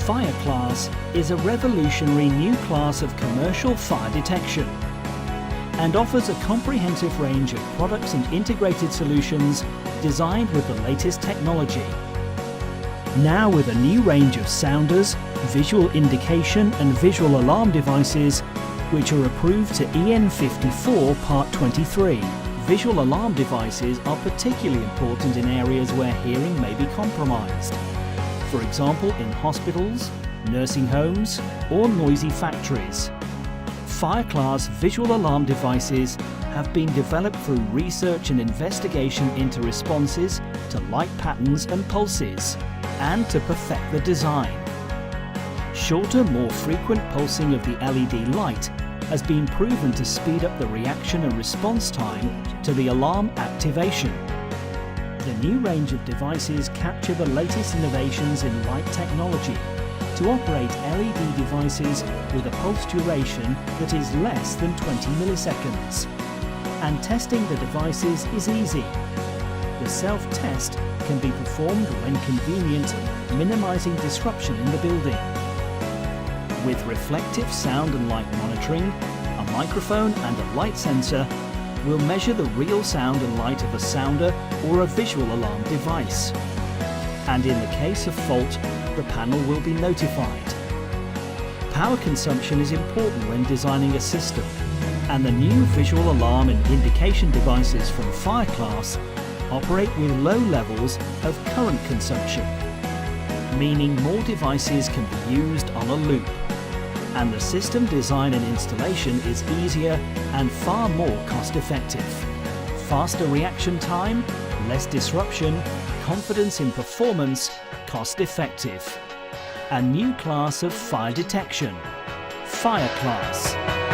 FireClass is a revolutionary new class of commercial fire detection and offers a comprehensive range of products and integrated solutions designed with the latest technology. Now with a new range of sounders, visual indication and visual alarm devices which are approved to EN 54 Part 23. Visual alarm devices are particularly important in areas where hearing may be compromised. For example, in hospitals, nursing homes or noisy factories. FireClass visual alarm devices have been developed through research and investigation into responses to light patterns and pulses, and to perfect the design. Shorter, more frequent pulsing of the LED light has been proven to speed up the reaction and response time to the alarm activation. The new range of devices capture the latest innovations in light technology to operate LED devices with a pulse duration that is less than 20 milliseconds. And testing the devices is easy. The self-test can be performed when convenient, minimizing disruption in the building. With reflective sound and light monitoring, a microphone and a light sensor will measure the real sound and light of a sounder or a visual alarm device. And in the case of fault, the panel will be notified. Power consumption is important when designing a system, and the new visual alarm and indication devices from FireClass operate with low levels of current consumption, meaning more devices can be used on a loop. And the system design and installation is easier and far more cost-effective. Faster reaction time, less disruption, confidence in performance, cost-effective. A new class of fire detection, FireClass.